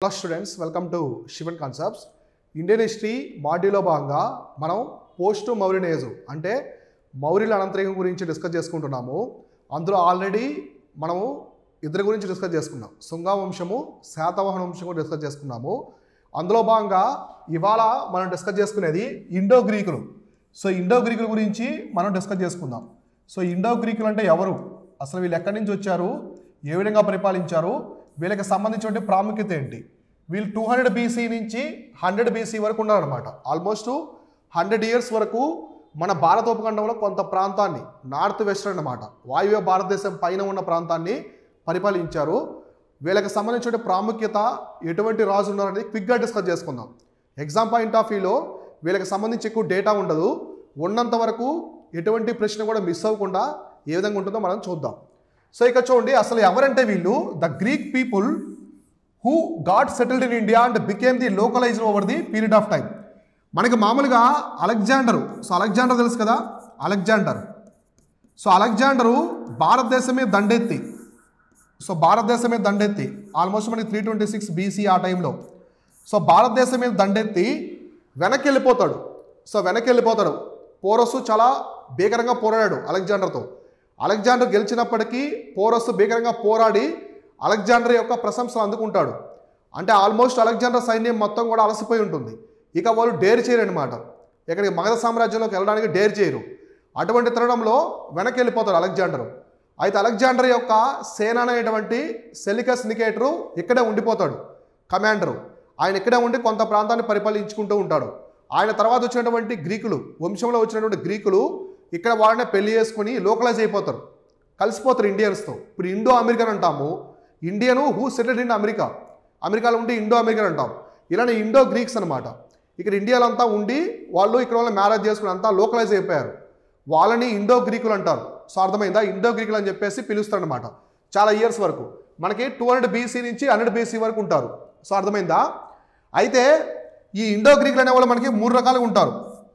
Hello students, welcome to Shivan Concepts. Indian history మాడ్యూల్లో భాగంగా మనం పోస్ట్ మౌర్యన్ ఏజ్ అంటే మౌర్యుల అనంతరం గురించి డిస్కస్ చేసుకుంటున్నాము. అందులో ఆల్రెడీ మనము ఇద్దరి గురించి డిస్కస్ చేసుకున్నాం. శుంగ వంశము, శాతవాహన వంశము డిస్కస్ చేసుకున్నాము. అందులో భాగంగా ఇవాళ మనం డిస్కస్ చేసుకునేది ఇండో గ్రీకులు. సో ఇండో గ్రీకుల గురించి మనం డిస్కస్ చేసుకుందాం. సో ఇండో గ్రీకులు అంటే ఎవరు, అసలు వీళ్ళు ఎక్కడి నుంచి వచ్చారు, ఏ విధంగా పరిపాలించారు, వీళ్ళకి సంబంధించిన ప్రాముఖ్యత ఏంటి. వీళ్ళు 200 BC నుంచి 100 BC వరకు ఉన్నారనమాట. ఆల్మోస్ట్ 100 years వరకు మన భారత ఉపఖండంలో కొంత ప్రాంతాన్ని, నార్త్ వెస్టర్న్ అన్నమాట, వాయువ్య భారతదేశం పైన ఉన్న ప్రాంతాన్ని పరిపాలించారు. వీళ్ళకి సంబంధించిన ప్రాముఖ్యత, ఎటువంటి రాజు ఉన్నారనేది క్విక్గా డిస్కస్ చేసుకుందాం. ఎగ్జామ్ పాయింట్ ఆఫ్ వ్యూలో వీళ్ళకి సంబంధించి ఎక్కువ డేటా ఉండదు. ఉన్నంత వరకు ఎటువంటి ప్రశ్న కూడా మిస్ అవ్వకుండా ఏ విధంగా ఉంటుందో మనం చూద్దాం. సో ఇక్కడ చూడండి, అసలు ఎవరంటే వీళ్ళు the Greek people who got settled in India and became the localised over the period of time. మనకి మామూలుగా అలెగ్జాండరు, సో అలెగ్జాండర్ తెలుసు కదా, అలెగ్జాండరు భారతదేశం మీద దండెత్తి ఆల్మోస్ట్ మనకి 326 BC ఆ టైంలో. సో భారతదేశం మీద దండెత్తి వెనక్కి వెళ్ళిపోతాడు. పోరస్సు చాలా భీకరంగా పోరాడాడు అలెగ్జాండర్తో. అలెగ్జాండర్ గెలిచినప్పటికీ పోరస్సు భీకరంగా పోరాడి అలెగ్జాండర్ యొక్క ప్రశంసలు అందుకుంటాడు. అంటే ఆల్మోస్ట్ అలెగ్జాండర్ సైన్యం మొత్తం కూడా అలసిపోయి ఉంటుంది. ఇక వాళ్ళు డేర్ చేయరు అనమాట, ఇక్కడికి మగధ సామ్రాజ్యంలోకి వెళ్ళడానికి డేర్ చేయరు. అటువంటి తరుణంలో వెనక్కి వెళ్ళిపోతాడు అలెగ్జాండరు. అయితే అలెగ్జాండర్ యొక్క సేన అనేటువంటి సెలికస్ నికేటరు ఇక్కడే ఉండిపోతాడు, కమాండరు. ఆయన ఇక్కడే ఉండి కొంత ప్రాంతాన్ని పరిపాలించుకుంటూ ఉంటాడు. ఆయన తర్వాత వచ్చినటువంటి గ్రీకులు, వంశంలో వచ్చినటువంటి గ్రీకులు ఇక్కడ వాళ్ళనే పెళ్లి చేసుకుని లోకలైజ్ అయిపోతారు, కలిసిపోతారు ఇండియన్స్తో. ఇప్పుడు ఇండో అమెరికన్ అంటాము, ఇండియను హూ సెటిల్డ్ ఇన్ అమెరికాలో ఉండి ఇండో అమెరికన్ అంటాం. ఇలానే ఇండో గ్రీక్స్ అనమాట. ఇక్కడ ఇండియాలో అంతా ఉండి వాళ్ళు ఇక్కడ వాళ్ళని మ్యారేజ్ చేసుకుని అంతా లోకలైజ్ అయిపోయారు. వాళ్ళని ఇండో గ్రీకులు అంటారు. సో అర్థమైందా, ఇండో గ్రీకులు అని చెప్పేసి పిలుస్తారు అనమాట. చాలా ఇయర్స్ వరకు మనకి 200 BC నుంచి 100 BC వరకు ఉంటారు. సో అర్థమైందా. అయితే ఈ ఇండో గ్రీకులు అనే వాళ్ళు మనకి 3 రకాలుగా ఉంటారు.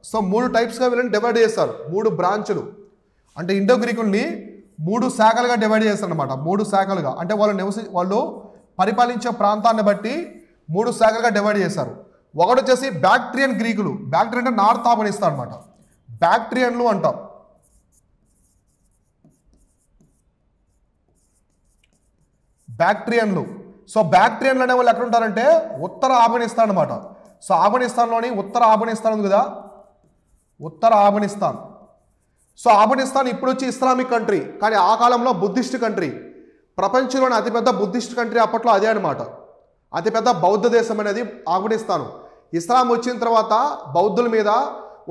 సో 3 టైప్స్గా వీళ్ళని డివైడ్ చేస్తారు, 3 బ్రాంచులు. అంటే ఇండో గ్రీకుల్ని 3 శాఖలుగా డివైడ్ చేస్తారు అనమాట. 3 శాఖలుగా అంటే వాళ్ళు పరిపాలించే ప్రాంతాన్ని బట్టి 3 శాఖలుగా డివైడ్ చేశారు. ఒకటి వచ్చేసి బ్యాక్ట్రియన్ గ్రీకులు. బ్యాక్ట్రియన్ అంటే నార్త్ ఆఫ్ఘనిస్తాన్ అనమాట, బ్యాక్ట్రియన్లు అంటాం. సో బ్యాక్ట్రియన్లు అనే వాళ్ళు ఎక్కడ ఉంటారంటే ఉత్తర ఆఫ్ఘనిస్తాన్ అనమాట. సో ఆఫ్ఘనిస్తాన్లోని ఉత్తర ఆఫ్ఘనిస్తాన్ ఉంది కదా, ఉత్తర ఆఫ్ఘనిస్తాన్. సో ఆఫ్ఘనిస్తాన్ ఇప్పుడు వచ్చి ఇస్లామిక్ కంట్రీ, కానీ ఆ కాలంలో బుద్ధిస్ట్ కంట్రీ. ప్రపంచంలోని అతిపెద్ద బుద్ధిస్ట్ కంట్రీ అప్పట్లో అదే అనమాట. అతిపెద్ద బౌద్ధ దేశం అనేది ఆఫ్ఘనిస్తాను. ఇస్లాం వచ్చిన తర్వాత బౌద్ధుల మీద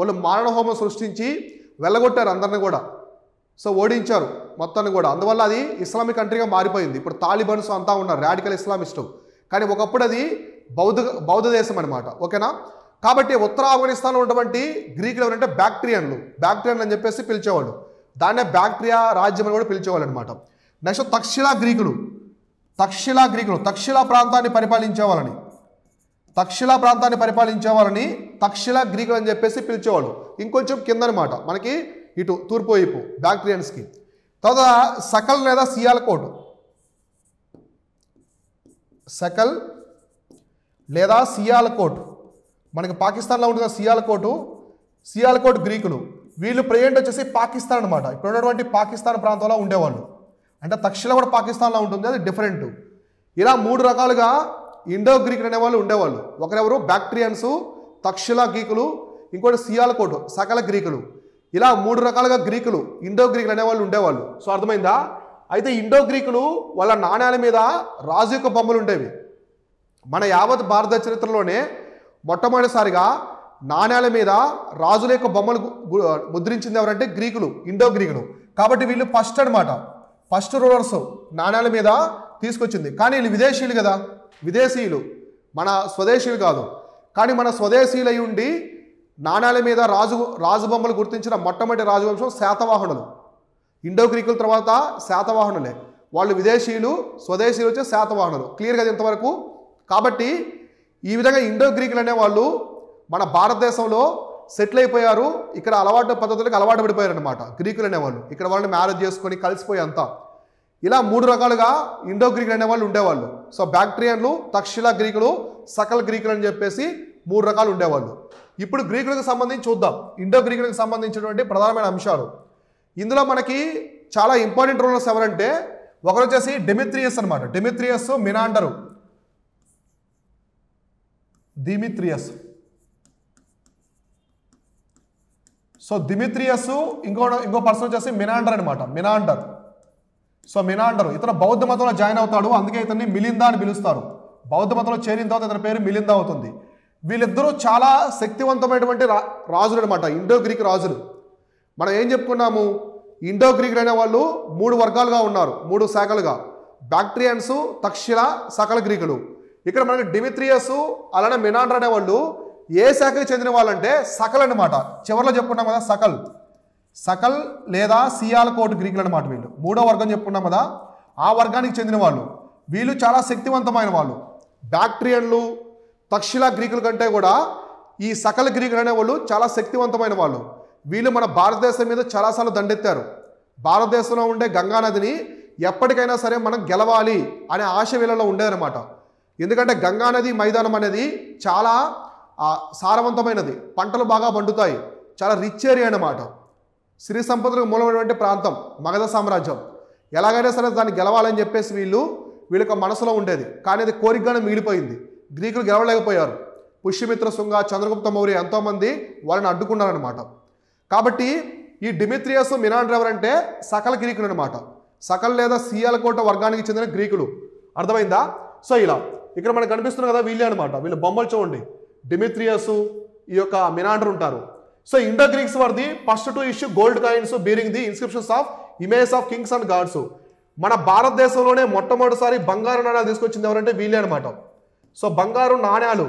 వాళ్ళు మారణ హోమం సృష్టించి వెళ్ళగొట్టారు అందరిని కూడా. సో ఓడించారు మొత్తాన్ని కూడా. అందువల్ల అది ఇస్లామిక్ కంట్రీగా మారిపోయింది. ఇప్పుడు తాలిబాన్స్ అంతా ఉన్నారు, రాడికల్ ఇస్లామిస్టు. కానీ ఒకప్పుడు అది బౌద్ధ దేశం అనమాట. ఓకేనా. కాబట్టి ఉత్తర ఆఫ్ఘనిస్తాన్లో ఉన్నటువంటి గ్రీకులు ఎవరంటే బ్యాక్ట్రియన్లు అని చెప్పేసి పిలిచేవాళ్ళు. దాన్నే బ్యాక్ట్రియా రాజ్యం అని కూడా పిలిచేవాళ్ళు అనమాట. నెక్స్ట్ తక్షశిలా గ్రీకులు. తక్షశిలా ప్రాంతాన్ని పరిపాలించేవాళ్ళని తక్షశిలా గ్రీకులు అని చెప్పేసి పిలిచేవాళ్ళు. ఇంకొంచెం కింద అనమాట, మనకి ఇటు తూర్పు వైపు బ్యాక్ట్రియన్స్కి. తర్వాత సకల్ లేదా సియాల్కోట్. సకల్ లేదా సియాల్కోట్ మనకి పాకిస్తాన్లో ఉంటుంది కదా, సియాల్కోట్ గ్రీకులు. వీళ్ళు ప్రజెంట్ వచ్చేసి పాకిస్తాన్ అనమాట. ఇప్పుడు ఉన్నటువంటి పాకిస్తాన్ ప్రాంతంలో ఉండేవాళ్ళు. అంటే తక్షశిల కూడా పాకిస్తాన్లో ఉంటుంది, అది డిఫరెంట్. ఇలా 3 రకాలుగా ఇండో గ్రీకులు అనేవాళ్ళు ఉండేవాళ్ళు. ఒకరెవరు బ్యాక్ట్రియన్స్, తక్షశిల గ్రీకులు, ఇంకోటి సియాల్కోట్ సకల గ్రీకులు. ఇలా 3 రకాలుగా గ్రీకులు, ఇండో గ్రీకులు అనేవాళ్ళు ఉండేవాళ్ళు. సో అర్థమైందా. అయితే ఇండో గ్రీకులు వాళ్ళ నాణ్యాల మీద రాజు యొక్క బొమ్మలు ఉండేవి. మన యావత్ భారత చరిత్రలోనే మొట్టమొదటిసారిగా నాణ్యాల మీద రాజుల యొక్క బొమ్మలు ముద్రించింది ఎవరంటే గ్రీకులు, ఇండో గ్రీకులు. కాబట్టి వీళ్ళు ఫస్ట్ రూలర్స్ నాణ్యాల మీద తీసుకొచ్చింది. కానీ వీళ్ళు విదేశీయులు కదా, మన స్వదేశీయులు కాదు. కానీ మన స్వదేశీయులు అయి ఉండి నాణ్యాల మీద రాజు బొమ్మలు గుర్తించిన మొట్టమొదటి రాజవంశం శాతవాహనులు. ఇండో గ్రీకుల తర్వాత శాతవాహనులే. వాళ్ళు విదేశీయులు, స్వదేశీయులు వచ్చే శాతవాహనులు. క్లియర్ కదా ఇంతవరకు. కాబట్టి ఈ విధంగా ఇండో గ్రీకులు అనేవాళ్ళు మన భారతదేశంలో సెటిల్ అయిపోయారు. ఇక్కడ పద్ధతులకు అలవాటు పడిపోయారు అనమాట గ్రీకులు అనేవాళ్ళు. ఇక్కడ వాళ్ళని మ్యారేజ్ చేసుకొని కలిసిపోయి అంతా ఇలా 3 రకాలుగా ఇండో గ్రీకులు అనేవాళ్ళు ఉండేవాళ్ళు. సో బ్యాక్ట్రియన్లు, తక్షశిల గ్రీకులు, సకల గ్రీకులు అని చెప్పేసి 3 రకాలు ఉండేవాళ్ళు. ఇప్పుడు గ్రీకులకు సంబంధించి చూద్దాం. ఇండో గ్రీకులకు సంబంధించినటువంటి ప్రధానమైన అంశాలు. ఇందులో మనకి చాలా ఇంపార్టెంట్ రూలర్స్ ఎవరంటే ఒకరు వచ్చేసి డెమిత్రియస్ అనమాట. డెమిత్రియస్, మినాండరు, డిమిత్రియస్. సో డిమిత్రియస్, ఇంకో పర్సన్ వచ్చేసి మినాండర్ అనమాట. మినాండర్. సో మినాండర్ ఇతను బౌద్ధ మతంలో జాయిన్ అవుతాడు, అందుకే ఇతన్ని మిలిందా అని పిలుస్తారు. బౌద్ధ మతంలో చేరిన తర్వాత ఇతని పేరు మిలిందా అవుతుంది. వీళ్ళిద్దరూ చాలా శక్తివంతమైనటువంటి రాజులు అనమాట, ఇండో గ్రీక్ రాజులు. మనం ఏం చెప్పుకున్నాము, ఇండో గ్రీకులు అనే వాళ్ళు 3 వర్గాలుగా ఉన్నారు, 3 శాఖలుగా. బ్యాక్ట్రియన్స్, తక్షశిల, సకల గ్రీకులు. ఇక్కడ మనకి డిమిత్రియస్ అలానే మినాండర్ అనేవాళ్ళు ఏ శాఖకి చెందిన వాళ్ళంటే సకల్ అనమాట. చివరిలో చెప్పుకున్నాం కదా సకల్. సకల్ లేదా సియాల్కోట్ గ్రీకులు అనమాట. వీళ్ళు 3వ వర్గం చెప్పుకున్నాం కదా, ఆ వర్గానికి చెందిన వాళ్ళు. వీళ్ళు చాలా శక్తివంతమైన వాళ్ళు. బ్యాక్ట్రియన్లు, తక్షశిల గ్రీకుల కంటే కూడా ఈ సకల గ్రీకులు అనేవాళ్ళు చాలా శక్తివంతమైన వాళ్ళు. వీళ్ళు మన భారతదేశం మీద చాలాసార్లు దండెత్తారు. భారతదేశంలో ఉండే గంగా నదిని ఎప్పటికైనా సరే మనం గెలవాలి అనే ఆశ వీళ్ళలో ఉండేదన్నమాట. ఎందుకంటే గంగా నది మైదానం అనేది చాలా సారవంతమైనది, పంటలు బాగా పండుతాయి, చాలా రిచ్ ఏరియా అన్నమాట. సిరి సంపదలకు మూలమైనటువంటి ప్రాంతం మగధ సామ్రాజ్యం. ఎలాగైనా సరే దాన్ని గెలవాలని చెప్పేసి వీళ్ళకి మనసులో ఉండేది. కానీ అది కోరికగానే మిగిలిపోయింది. గ్రీకులు గెలవలేకపోయారు. పుష్యమిత్ర, శుంగ, చంద్రగుప్త మౌర్య ఎంతోమంది వాళ్ళని అడ్డుకున్నారనమాట. కాబట్టి ఈ డిమిత్రియస్, మినాండర్ ఎవరంటే సకల గ్రీకులు అనమాట. సకల్ లేదా సియాలకోట వర్గానికి చెందిన గ్రీకులు. అర్థమైందా? సో ఇలా ఇక్కడ మనకు కనిపిస్తున్న కదా వీళ్ళే అనమాట. వీళ్ళ బొమ్మలు చూడండి. డిమిత్రియస్, ఈ యొక్క మినాండర్ ఉంటారు. So Indo Greeks were the first to issue gold coins bearing the inscriptions of images of kings and gods. మన భారతదేశంలోనే మొట్టమొదటిసారి బంగారు నాణ్యాలు తీసుకొచ్చింది ఎవరంటే వీళ్ళే అనమాట. సో బంగారు నాణ్యాలు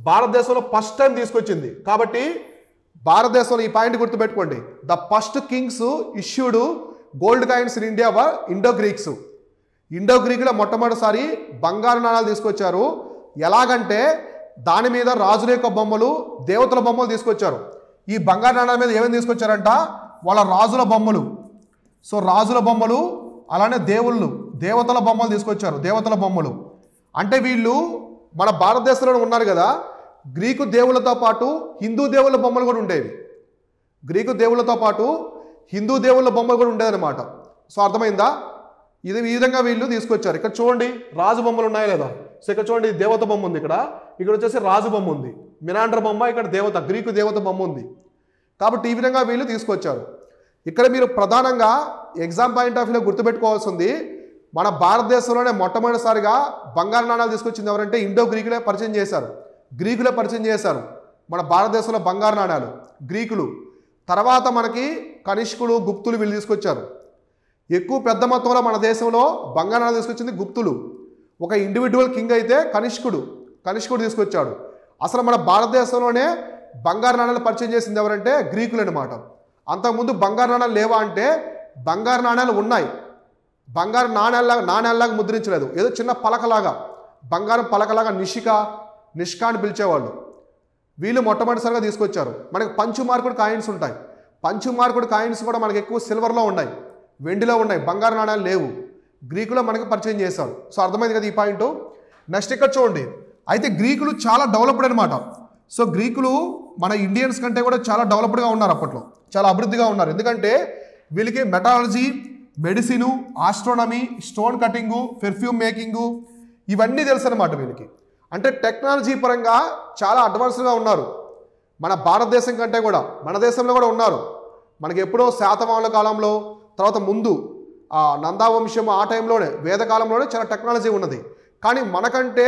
భారతదేశంలో ఫస్ట్ టైం తీసుకొచ్చింది. కాబట్టి భారతదేశంలో ఈ పాయింట్ గుర్తుపెట్టుకోండి. The first Kings issued gold coins in India were Indo Greeks. Indo గ్రీకులో మొట్టమొదటిసారి బంగారు నాణాలు తీసుకొచ్చారు. ఎలాగంటే దాని మీద రాజుల యొక్క బొమ్మలు, దేవతల బొమ్మలు తీసుకొచ్చారు. ఈ బంగారు నాణాల మీద ఏమేమి తీసుకొచ్చారంట, వాళ్ళ రాజుల బొమ్మలు. సో రాజుల బొమ్మలు అలానే దేవతల బొమ్మలు తీసుకొచ్చారు. దేవతల బొమ్మలు అంటే వీళ్ళు మన భారతదేశంలో ఉన్నారు కదా, గ్రీకు దేవుళ్ళతో పాటు హిందూ దేవుళ్ళ బొమ్మలు కూడా ఉండేవి. గ్రీకు దేవుళ్ళతో పాటు హిందూ దేవుళ్ళ బొమ్మలు కూడా ఉండేదన్నమాట. సో అర్థమైందా? ఈ విధంగా వీళ్ళు తీసుకొచ్చారు. ఇక్కడ చూడండి రాజు బొమ్మలు ఉన్నాయా లేదా. సో ఇక్కడ చూడండి దేవత బొమ్మ ఉంది, ఇక్కడ వచ్చేసి రాజు బొమ్మ ఉంది. మినాండర్ బొమ్మ, ఇక్కడ దేవత, గ్రీకు దేవత బొమ్మ ఉంది. కాబట్టి ఈ విధంగా వీళ్ళు తీసుకొచ్చారు. ఇక్కడ మీరు ప్రధానంగా ఎగ్జామ్ పాయింట్ ఆఫ్ వ్యూలో గుర్తుపెట్టుకోవాల్సింది, మన భారతదేశంలోనే మొట్టమొదటిసారిగా బంగారు నాణాలు తీసుకొచ్చింది ఎవరంటే ఇండో గ్రీకులే పరిచయం చేశారు. మన భారతదేశంలో బంగారు నాణాలు గ్రీకులు. తర్వాత మనకి కనిష్కులు, గుప్తులు వీళ్ళు తీసుకొచ్చారు. ఎక్కువ పెద్ద మొత్తంలో మన దేశంలో బంగారు నాణాలు తీసుకొచ్చింది గుప్తులు. ఒక ఇండివిజువల్ కింగ్ అయితే కనిష్కుడు తీసుకొచ్చాడు. అసలు మన భారతదేశంలోనే బంగారు నాణాలు పరిచయం చేసింది ఎవరంటే గ్రీకులు అనమాట. అంతకుముందు బంగారు నాణాలు లేవా అంటే బంగారు నాణాలు ఉన్నాయి. బంగారు నాణ్యాలలాగా ముద్రించలేదు, ఏదో చిన్న పలకలాగా, బంగారం పలకలాగా నిష్కా అని పిలిచేవాళ్ళు. వీళ్ళు మొట్టమొదటిసారిగా తీసుకొచ్చారు. మనకి పంచు మార్కుడు కాయిన్స్ ఉంటాయి. పంచు మార్కుడు కాయిన్స్ కూడా మనకి ఎక్కువ సిల్వర్లో ఉన్నాయి, వెండిలో ఉన్నాయి, బంగారు నాణ్యాలు లేవు. గ్రీకులో మనకి పరిచయం చేశారు. సో అర్థమైంది కదా ఈ పాయింట్. నెక్స్ట్ ఇక్కడ చూడండి. అయితే గ్రీకులు చాలా డెవలప్డ్ అనమాట. సో గ్రీకులు మన ఇండియన్స్ కంటే కూడా చాలా డెవలప్డ్గా ఉన్నారు. అప్పట్లో చాలా అభివృద్ధిగా ఉన్నారు. ఎందుకంటే వీళ్ళకి మెటాలజీ, medicine, astronomy, stone cutting, perfume making ఇవన్నీ తెలుసు అనమాట వీళ్ళకి. అంటే టెక్నాలజీ పరంగా చాలా అడ్వాన్స్డ్గా ఉన్నారు. మన భారతదేశం కంటే కూడా మన దేశంలో కూడా ఉన్నారు. మనకి ఎప్పుడో శాతవాహనుల కాలంలో, తర్వాత ముందు నందావంశం ఆ టైంలోనే, వేదకాలంలోనే చాలా టెక్నాలజీ ఉన్నది. కానీ మనకంటే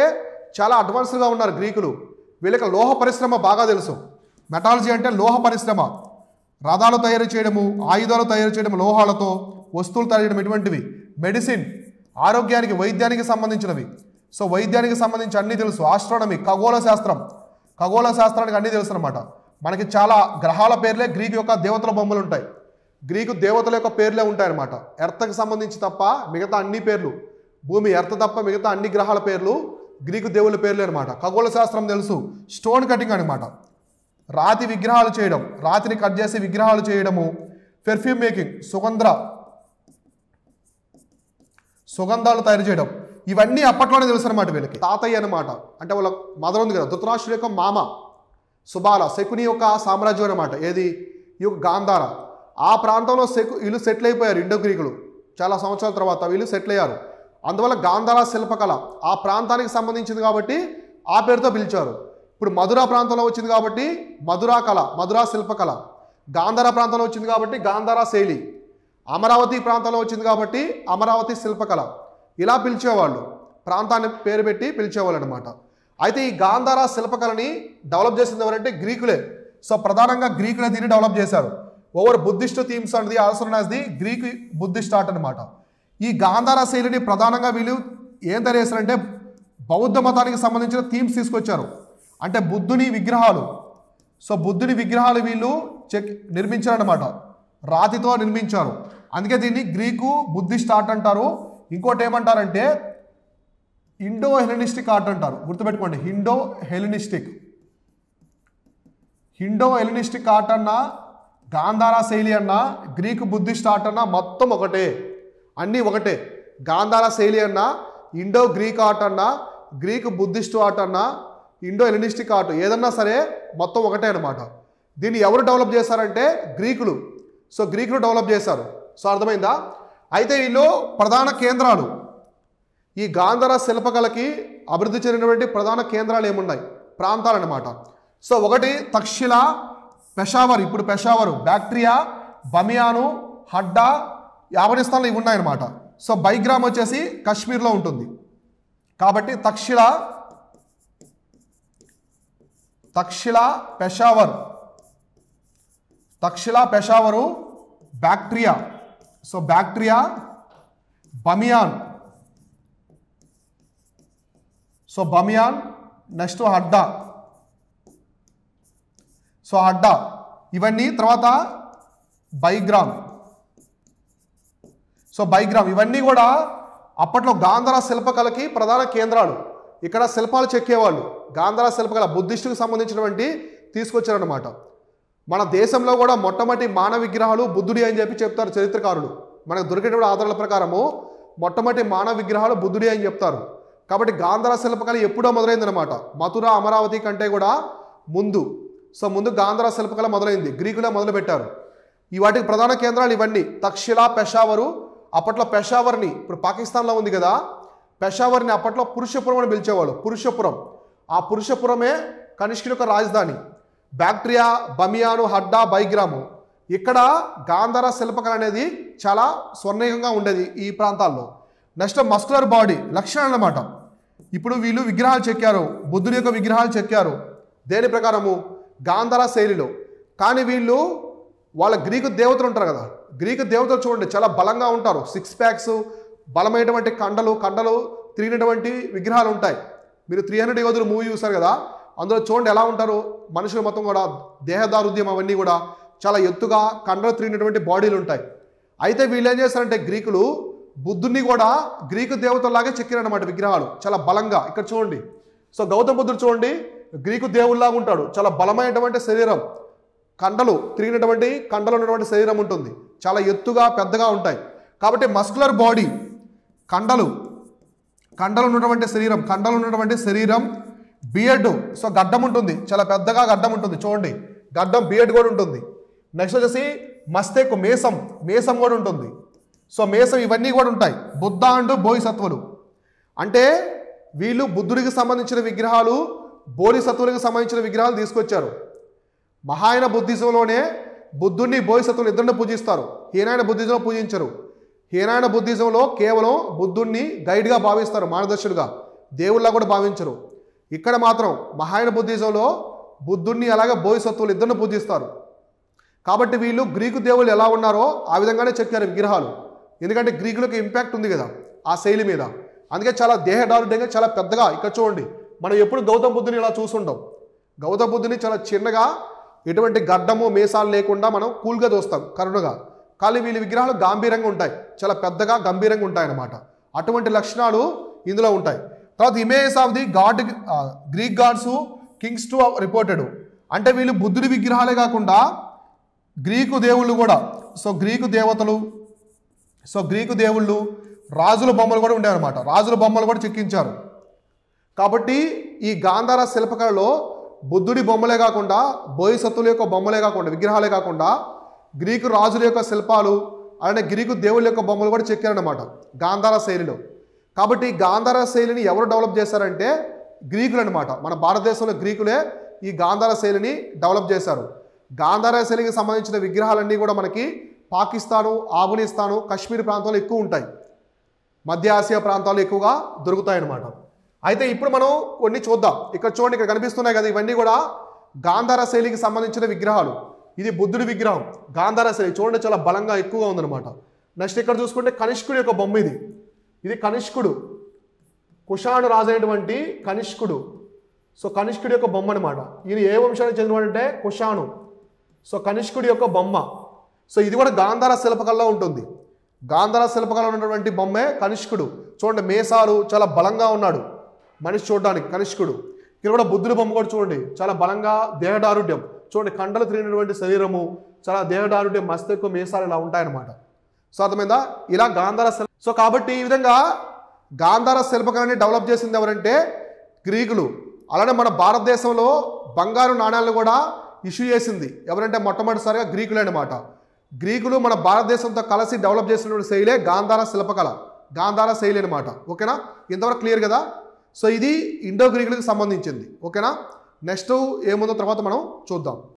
చాలా అడ్వాన్స్డ్గా ఉన్నారు గ్రీకులు. వీళ్ళకి లోహ పరిశ్రమ బాగా తెలుసు. మెటాలజీ అంటే లోహ పరిశ్రమ, రథాలు తయారు చేయడము, ఆయుధాలు తయారు చేయడం, లోహాలతో వస్తువులు తయారు చేయడం, ఇటువంటివి. మెడిసిన్, ఆరోగ్యానికి, వైద్యానికి సంబంధించినవి. సో వైద్యానికి సంబంధించి అన్నీ తెలుసు. ఆస్ట్రానమీ, ఖగోళ శాస్త్రానికి అన్నీ తెలుసు అనమాట. మనకి చాలా గ్రహాల పేర్లే గ్రీకు యొక్క దేవతల బొమ్మలు ఉంటాయి. గ్రీకు దేవతల యొక్క పేర్లే ఉంటాయి అనమాట. ఎర్త్కి సంబంధించి తప్ప మిగతా అన్ని పేర్లు, భూమి ఎర్త్ తప్ప మిగతా అన్ని గ్రహాల పేర్లు గ్రీకు దేవుళ్ళ పేర్లే అనమాట. ఖగోళ శాస్త్రం తెలుసు. స్టోన్ కటింగ్ అనమాట, రాతిని కట్ చేసి విగ్రహాలు చేయడము. పెర్ఫ్యూమ్ మేకింగ్, సుగంధాలు తయారు చేయడం, ఇవన్నీ అప్పట్లోనే తెలుసు అనమాట వీళ్ళకి. తాతయ్య అనమాట, అంటే వాళ్ళ మదర్ ఉంది కదా, ధృతరాష్ట్రుడి యొక్క మామ సుబాల, శకుని యొక్క సామ్రాజ్యం అనమాట. ఏది? ఈ యొక్క గాంధార. ఆ ప్రాంతంలో వీళ్ళు సెటిల్ అయిపోయారు. ఇండో గ్రీకులు చాలా సంవత్సరాల తర్వాత వీళ్ళు సెటిల్ అయ్యారు. అందువల్ల గాంధార శిల్పకళ ఆ ప్రాంతానికి సంబంధించింది కాబట్టి ఆ పేరుతో పిలిచారు. ఇప్పుడు మధురా ప్రాంతంలో వచ్చింది కాబట్టి మధురా కళ, మధురా శిల్పకళ. గాంధార ప్రాంతంలో వచ్చింది కాబట్టి గాంధార శైలి. అమరావతి ప్రాంతంలో వచ్చింది కాబట్టి అమరావతి శిల్పకళ. ఇలా పిలిచేవాళ్ళు, ప్రాంతాన్ని పేరు పెట్టి పిలిచేవాళ్ళు అనమాట. అయితే ఈ గాంధార శిల్పకళని డెవలప్ చేసింది ఎవరంటే గ్రీకులే. సో ప్రధానంగా గ్రీకులే దీన్ని డెవలప్ చేశారు. Over Buddhist themes and the also known as the Greek Buddhist art అనమాట. ఈ గాంధార శైలిని ప్రధానంగా వీళ్ళు ఏం తయారు చేశారంటే బౌద్ధ మతానికి సంబంధించిన థీమ్స్ తీసుకొచ్చారు. అంటే బుద్ధుని విగ్రహాలు. సో బుద్ధుని విగ్రహాలు వీళ్ళు నిర్మించారనమాట, రాతితో నిర్మించారు. అందుకే దీన్ని గ్రీకు బుద్ధిస్ట్ ఆర్ట్ అంటారు. ఇంకోటి ఏమంటారంటే ఇండో హెలెనిస్టిక్ ఆర్ట్ అంటారు. గుర్తుపెట్టుకోండి, ఇండో హెలెనిస్టిక్ ఆర్ట్ అన్నా, గాంధార శైలి అన్నా, గ్రీకు బుద్ధిస్ట్ ఆర్ట్ అన్నా మొత్తం ఒకటే, అన్నీ ఒకటే. గాంధార శైలి అన్నా, ఇండో గ్రీక్ ఆర్ట్ అన్నా, గ్రీకు బుద్ధిస్ట్ ఆర్ట్ అన్నా, ఇండో హెలెనిస్టిక్ ఆర్ట్ ఏదన్నా సరే మొత్తం ఒకటే అనమాట. దీన్ని ఎవరు డెవలప్ చేశారంటే గ్రీకులు. సో గ్రీకులు డెవలప్ చేశారు. సో అర్థమైందా? అయితే వీళ్ళు ప్రధాన కేంద్రాలు, ఈ గాంధార శిల్పకళకి అభివృద్ధి చెందినటువంటి ప్రధాన కేంద్రాలు ఏమున్నాయి, ప్రాంతాలు అనమాట. సో ఒకటి తక్షశిల, పెషావర్, ఇప్పుడు పెషావరు, బ్యాక్ట్రియా, బమియాను, హడ్డా, ఆఫ్ఘనిస్తాన్లో ఇవి ఉన్నాయన్నమాట. సో బైగ్రామ్ వచ్చేసి కాశ్మీర్లో ఉంటుంది. కాబట్టి Taxila, Peshawar, Bactria, so Bactria, Bamiyan, so Bamiyan, next Hadda, so Hadda, ఇవన్నీ. తర్వాత బైగ్రామ్, సో బైగ్రామ్, ఇవన్నీ కూడా అప్పట్లో గాంధార శిల్పకళకి ప్రధాన కేంద్రాలు. ఇక్కడ శిల్పాలు చెక్కేవాళ్ళు. గాంధార శిల్పకళ బుద్ధిస్టుకు సంబంధించినటువంటి తీసుకొచ్చారనమాట. మన దేశంలో కూడా మొట్టమొదటి మానవ విగ్రహాలు బుద్ధుడి అని చెప్పి చెప్తారు చరిత్రకారులు. మనకు దొరికేటువంటి ఆధారాల ప్రకారము మొట్టమొదటి మానవ విగ్రహాలు బుద్ధుడి అని చెప్తారు. కాబట్టి గాంధార శిల్పకళ ఎప్పుడో మొదలైందనమాట, మథుర, అమరావతి కంటే కూడా ముందు. సో ముందు గాంధార శిల్పకళ మొదలైంది, గ్రీకులే మొదలుపెట్టారు. ఈ వాటికి ప్రధాన కేంద్రాలు ఇవన్నీ. తక్షశిల, పెషావరు. అప్పట్లో పెషావర్ని, ఇప్పుడు పాకిస్తాన్లో ఉంది కదా, పెషావర్ని అప్పట్లో పురుషపురం అని పిలిచేవాళ్ళు. పురుషపురం, ఆ పురుషపురమే కనిష్కుని యొక్క రాజధాని. బ్యాక్ట్రియా, బమియాను, హడ్డా, బైగ్రాము. ఇక్కడ గాంధార శిల్పకళ అనేది చాలా స్వర్ణీయంగా ఉండేది ఈ ప్రాంతాల్లో. నెక్స్ట్ మస్కులర్ బాడీ లక్షణాలు అన్నమాట. ఇప్పుడు వీళ్ళు విగ్రహాలు చెక్కారు, బుద్ధుడి యొక్క విగ్రహాలు చెక్కారు. దేని ప్రకారము? గాంధార శైలిలో. కానీ వీళ్ళు వాళ్ళ గ్రీకు దేవతలు ఉంటారు కదా, గ్రీకు దేవతలు చూడండి చాలా బలంగా ఉంటారు. 6 ప్యాక్స్, బలమైనటువంటి కండలు తిరిగినటువంటి విగ్రహాలు ఉంటాయి. మీరు 300 యోధులు మూవీ చూస్తారు కదా, అందులో చూడండి ఎలా ఉంటారు మనుషులు. మొత్తం కూడా దేహదారుద్యం అవన్నీ కూడా చాలా ఎత్తుగా కండలు తిరిగినటువంటి బాడీలు ఉంటాయి. అయితే వీళ్ళు ఏం చేస్తారంటే గ్రీకులు బుద్ధుడిని కూడా గ్రీకు దేవతల్లాగే చెక్కిరన్నమాట విగ్రహాలు చాలా బలంగా. ఇక్కడ చూడండి, సో గౌతమ బుద్ధుడు చూడండి గ్రీకు దేవుళ్లాగా ఉంటాడు, చాలా బలమైనటువంటి శరీరం, కండలు ఉన్నటువంటి శరీరం ఉంటుంది, చాలా ఎత్తుగా పెద్దగా ఉంటాయి. కాబట్టి మస్కులర్ బాడీ, కండలు ఉన్నటువంటి శరీరం, బియర్డ్, సో గడ్డం ఉంటుంది, చాలా పెద్దగా గడ్డం ఉంటుంది. చూడండి గడ్డం, బియర్డ్ కూడా ఉంటుంది. నెక్స్ట్ వచ్చేసి మస్తేక్, మేసం కూడా ఉంటుంది. సో మేసం, ఇవన్నీ కూడా ఉంటాయి. బుద్ధ అండ్ బోధిసత్వులు అంటే వీళ్ళు బుద్ధుడికి సంబంధించిన విగ్రహాలు, బోధిసత్వులకు సంబంధించిన విగ్రహాలు తీసుకొచ్చారు. మహాయాన బుద్ధిజంలోనే బుద్ధుడిని, బోధిసత్వులు ఇద్దరిని పూజిస్తారు. హీనాయన బుద్ధిజంలో పూజించరు. హీనాయన బుద్ధిజంలో కేవలం బుద్ధుడిని గైడ్గా భావిస్తారు, మార్గదర్శుడుగా, దేవుళ్ళ కూడా భావించరు. ఇక్కడ మాత్రం మహాయాన బుద్ధిజంలో బుద్ధుడిని అలాగే బోధిసత్వులు ఇద్దరిని పూజిస్తారు. కాబట్టి వీళ్ళు గ్రీకు దేవుళ్ళు ఎలా ఉన్నారో ఆ విధంగానే చెక్కారు విగ్రహాలు. ఎందుకంటే గ్రీకులకు ఇంపాక్ట్ ఉంది కదా ఆ శైలి మీద, అందుకే చాలా దేహదారుఢ్యంగా చాలా పెద్దగా. ఇక్కడ చూడండి, మనం ఎప్పుడు గౌతమ బుద్ధుని ఇలా చూస్తుంటాం. గౌతమ బుద్ధుని చాలా చిన్నగా, ఎటువంటి గడ్డము మేసాలు లేకుండా మనం కూల్గా చూస్తాం, కరుణగా. కానీ వీళ్ళ విగ్రహాలు గంభీరంగా ఉంటాయి, చాలా పెద్దగా గంభీరంగా ఉంటాయి అన్నమాట. అటువంటి లక్షణాలు ఇందులో ఉంటాయి. తర్వాత images of the god, Greek gods, kings to reported. అంటే వీళ్ళు బుద్ధుడి విగ్రహాలే కాకుండా గ్రీకు దేవుళ్ళు కూడా, సో గ్రీకు దేవుళ్ళు, రాజుల బొమ్మలు కూడా ఉండేవన్నమాట. రాజుల బొమ్మలు కూడా చెక్కించారు. కాబట్టి ఈ గాంధార శిల్పకళలో బుద్ధుడి బొమ్మలే కాకుండా, బోధిసత్వుల యొక్క బొమ్మలే కాకుండా, విగ్రహాలే కాకుండా గ్రీకు రాజుల యొక్క శిల్పాలు అలానే గ్రీకు దేవుళ్ళ యొక్క బొమ్మలు కూడా చెక్కారన్నమాట గాంధార శైలిలో. కాబట్టి గాంధార శైలిని ఎవరు డెవలప్ చేశారంటే గ్రీకులు అనమాట. మన భారతదేశంలో గ్రీకులే ఈ గాంధార శైలిని డెవలప్ చేశారు. గాంధార శైలికి సంబంధించిన విగ్రహాలన్నీ కూడా మనకి పాకిస్తాను, ఆఫ్ఘనిస్తాను, కాశ్మీర్ ప్రాంతాల్లో ఎక్కువ ఉంటాయి. మధ్య ఆసియా ప్రాంతాల్లో ఎక్కువగా దొరుకుతాయి అన్నమాట. అయితే ఇప్పుడు మనం కొన్ని చూద్దాం. ఇక్కడ చూడండి, ఇక్కడ కనిపిస్తున్నాయి కదా, ఇవన్నీ కూడా గాంధార శైలికి సంబంధించిన విగ్రహాలు. ఇది బుద్ధుడి విగ్రహం గాంధార శైలి చూడండి, చాలా బలంగా ఎక్కువగా ఉందన్నమాట. నెక్స్ట్ ఇక్కడ చూసుకుంటే కనిష్కుడి యొక్క బొమ్మ ఇది. ఇది కనిష్కుడు, కుషాను రాజు అయినటువంటి కనిష్కుడు. సో కనిష్కుడి యొక్క బొమ్మ అనమాట. ఈయన ఏ వంశానికి చెందినవాడంటే కుషాను. సో కనిష్కుడి యొక్క బొమ్మ. సో ఇది కూడా గాంధార శిల్పకళలో ఉంటుంది. గాంధార శిల్పకళలో ఉన్నటువంటి బొమ్మే కనిష్కుడు. చూడండి, మేసాలు, చాలా బలంగా ఉన్నాడు మనిషి చూడడానికి కనిష్కుడు. ఇక్కడ కూడా బుద్ధుడి బొమ్మ కూడా చూడండి, చాలా బలంగా, దేహదారుఢ్యం చూడండి, కండలు తిరిగినటువంటి శరీరము, చాలా దేహదారుఢ్యం, మస్తకు, మేసాలు ఇలా ఉంటాయన్నమాట. సో అర్థమైందా? ఇలా గాంధార సో కాబట్టి ఈ విధంగా గాంధార శిల్పకళని డెవలప్ చేసింది ఎవరంటే గ్రీకులు. అలానే మన భారతదేశంలో బంగారు నాణ్యాలను కూడా ఇష్యూ చేసింది ఎవరంటే మొట్టమొదటిసారిగా గ్రీకులే అనమాట. గ్రీకులు మన భారతదేశంతో కలిసి డెవలప్ చేసినటువంటి శైలే గాంధార శిల్పకళ, గాంధార శైలి అనమాట. ఓకేనా? ఇంతవరకు క్లియర్ కదా? సో ఇది ఇండో గ్రీకులకు సంబంధించింది. ఓకేనా? నెక్స్ట్ ఏముందో తర్వాత మనం చూద్దాం.